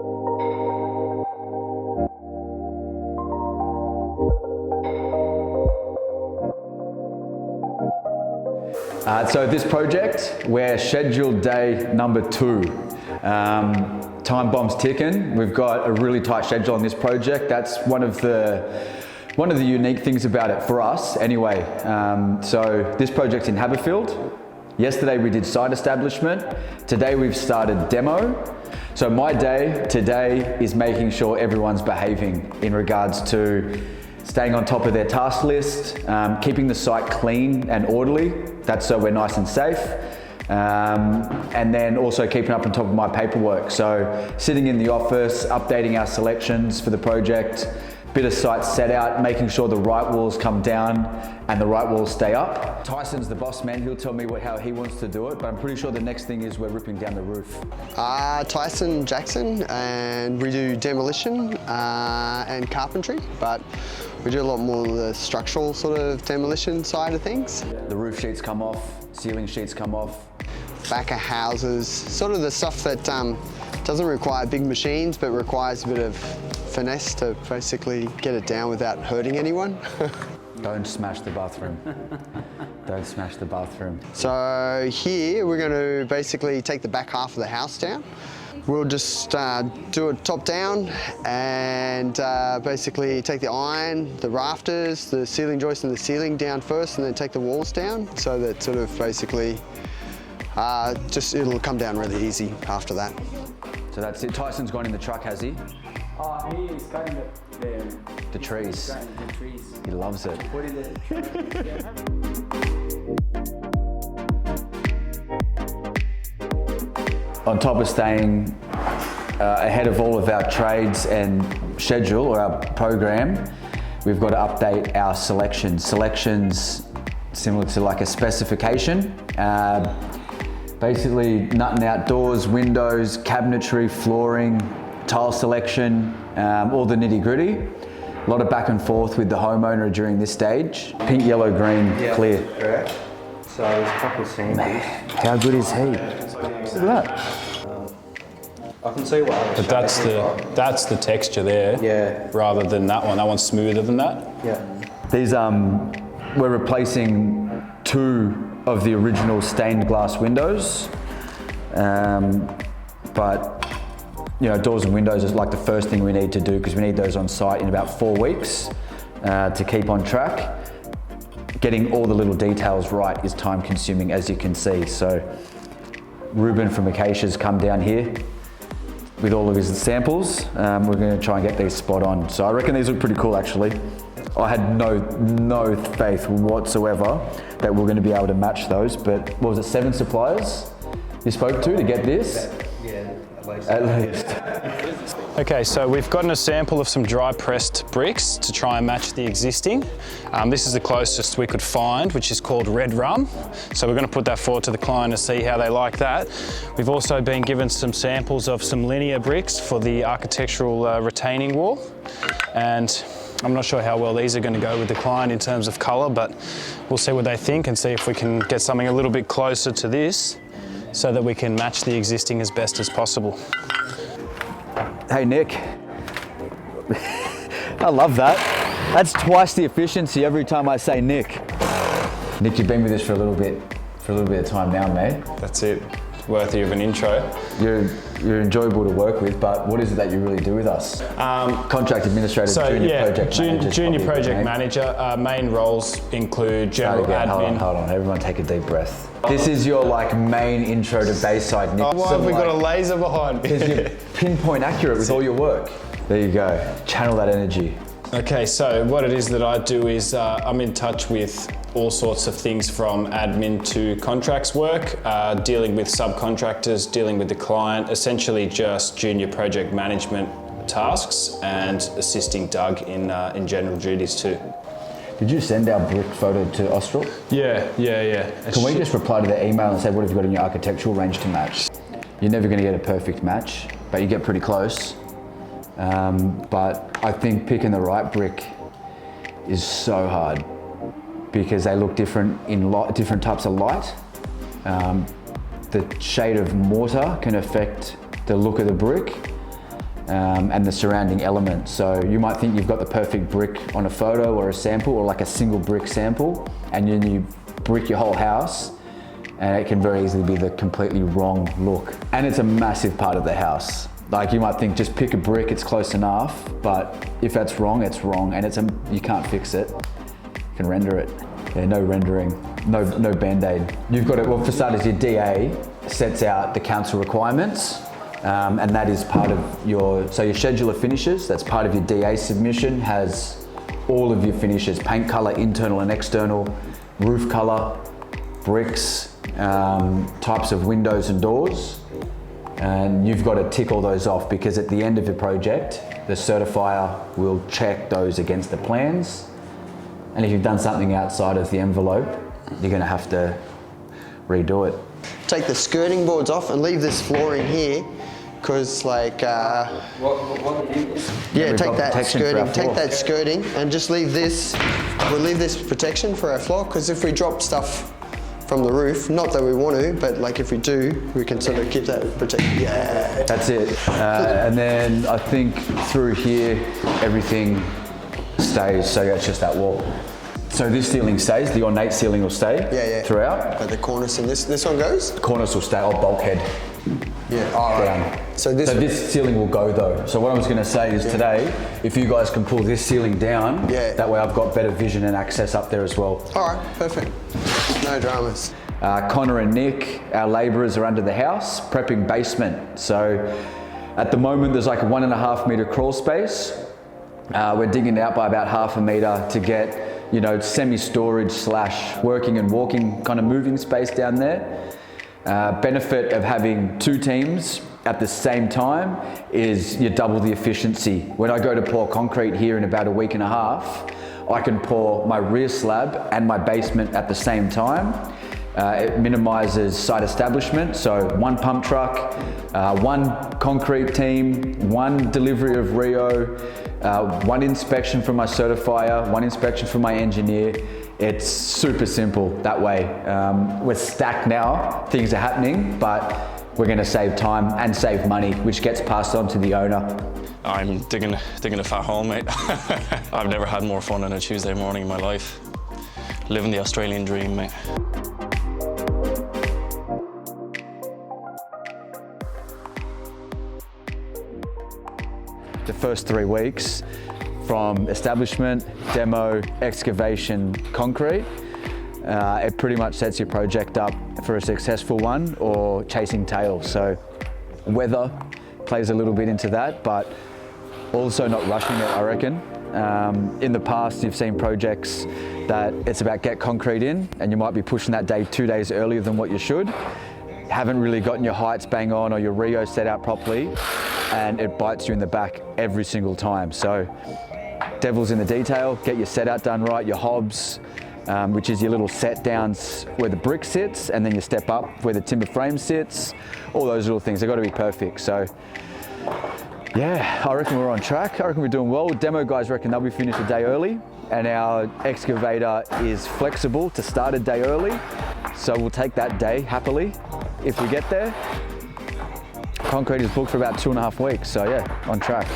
So this project, we're scheduled day number 2. Time bomb's ticking. We've got a really tight schedule on this project. That's one of the unique things about it for us anyway. So this project's in Haberfield. Yesterday we did site establishment. Today we've started demo. So my day today is making sure everyone's behaving in regards to staying on top of their task list, keeping the site clean and orderly. That's so we're nice and safe. And then also keeping up on top of my paperwork. So sitting in the office, updating our selections for the project, bit of site set out, making sure the right walls come down and the right walls stay up. Tyson's the boss man, he'll tell me how he wants to do it, but I'm pretty sure the next thing is we're ripping down the roof. Tyson Jackson, and we do demolition and carpentry, but we do a lot more of the structural sort of demolition side of things. The roof sheets come off, ceiling sheets come off. Back of houses, sort of the stuff that doesn't require big machines but requires a bit of finesse to basically get it down without hurting anyone. Don't smash the bathroom. Don't smash the bathroom. So here we're going to basically take the back half of the house down. We'll just do it top down and basically take the iron, the rafters, the ceiling joist and the ceiling down first, and then take the walls down, so that sort of basically it'll come down really easy after that. So that's it. Tyson's gone in the truck, has he? He is cutting the trees. The trees. He loves it. Put in the On top of staying ahead of all of our trades and schedule or our program, we've got to update our selections. Selections similar to like a specification. Basically nutting out doors, windows, cabinetry, flooring, tile selection, all the nitty gritty. A lot of back and forth with the homeowner during this stage. Pink, yellow, green, yeah, clear. Correct. So there's a couple of samples. Man, how good is he? Look at that. I can see what other But that's the texture there, yeah, rather than that one. That one's smoother than that. yeah. These, we're replacing 2 of the original stained glass windows, but you know, doors and windows is like the first thing we need to do, because we need those on site in about 4 weeks to keep on track. Getting all the little details right is time consuming, as you can see. So Ruben from Acacia's come down here with all of his samples. We're going to try and get these spot on. So I reckon these look pretty cool actually. I had no faith whatsoever that we're going to be able to match those, but what was it, 7 suppliers you spoke to get this? Yeah, at least. At least. Okay, so we've gotten a sample of some dry pressed bricks to try and match the existing. This is the closest we could find, which is called red rum. So we're going to put that forward to the client to see how they like that. We've also been given some samples of some linear bricks for the architectural retaining wall. And I'm not sure how well these are going to go with the client in terms of colour, but we'll see what they think and see if we can get something a little bit closer to this so that we can match the existing as best as possible. Hey Nick, I love that. That's twice the efficiency every time I say Nick. Nick, you've been with us for a little bit of time now, mate. That's it. Worthy of an intro. You're enjoyable to work with, but what is it that you really do with us? Contract administrator, junior project manager. Main roles include general admin. Hold on, everyone take a deep breath. This is your like main intro to Bayside, Nick. Why have we got a laser behind me? Because you're pinpoint accurate with all your work. There you go, channel that energy. Okay, so what it is that I do is I'm in touch with all sorts of things from admin to contracts work, dealing with subcontractors, dealing with the client, essentially just junior project management tasks and assisting Doug in general duties too. Did you send our brick photo to Austral? Yeah. Can we just reply to their email and say, what have you got in your architectural range to match? You're never gonna get a perfect match, but you get pretty close. But I think picking the right brick is so hard because they look different in different types of light. The shade of mortar can affect the look of the brick. and the surrounding elements. So you might think you've got the perfect brick on a photo or a sample, or like a single brick sample, and then you brick your whole house, and it can very easily be the completely wrong look. And it's a massive part of the house. Like, you might think just pick a brick, it's close enough, but if that's wrong, it's wrong, and you can't fix it. You can render it. Yeah, no rendering, no Band-Aid. You've got it, well, for starters, your DA sets out the council requirements, and that is part of your schedule of finishes, that's part of your DA submission, has all of your finishes, paint color, internal and external, roof color, bricks, types of windows and doors. And you've got to tick all those off, because at the end of the project, the certifier will check those against the plans. And if you've done something outside of the envelope, you're going to have to redo it. Take the skirting boards off and leave this flooring here, because like, What do you do? yeah, We've take got that protection for our skirting, take floor. that skirting and just leave this, we'll leave this protection for our floor, because if we drop stuff from the roof, not that we want to, but like if we do, we can sort of keep that protected. Yeah. That's it. And then I think through here, everything stays, so it's just that wall. So this ceiling stays, the ornate ceiling will stay throughout. But the cornice and this one goes? The cornice will stay, or bulkhead Yeah, all right. down. So this ceiling will go though. So what I was going to say is today, if you guys can pull this ceiling down, that way I've got better vision and access up there as well. all right, perfect. No dramas. Connor and Nick, our labourers, are under the house prepping basement. So at the moment there's like a 1.5 metre crawl space. We're digging it out by about 0.5 metre to get, you know, semi-storage / working and walking kind of moving space down there. Benefit of having 2 teams at the same time is you double the efficiency. When I go to pour concrete here in about a week and a half, I can pour my rear slab and my basement at the same time. It minimises site establishment, so 1 pump truck, 1 concrete team, 1 delivery of Rio, 1 inspection from my certifier, 1 inspection from my engineer. It's super simple that way. We're stacked now, things are happening, but we're going to save time and save money, which gets passed on to the owner. I'm digging a fat hole, mate. I've never had more fun on a Tuesday morning in my life. Living the Australian dream, mate. The first 3 weeks, from establishment, demo, excavation, concrete, it pretty much sets your project up for a successful one or chasing tails. So weather plays a little bit into that, but also not rushing it, I reckon. In the past, you've seen projects that it's about get concrete in, and you might be pushing that day 2 days earlier than what you should. Haven't really gotten your heights bang on or your Rio set out properly, and it bites you in the back every single time. So devil's in the detail, get your set out done right, your hobs, which is your little set downs where the brick sits, and then you step up where the timber frame sits. All those little things, they've got to be perfect. So yeah, I reckon we're on track. I reckon we're doing well. Demo guys reckon they'll be finished a day early, and our excavator is flexible to start a day early. So we'll take that day happily if we get there. Concrete is booked for about 2.5 weeks, so yeah, on track.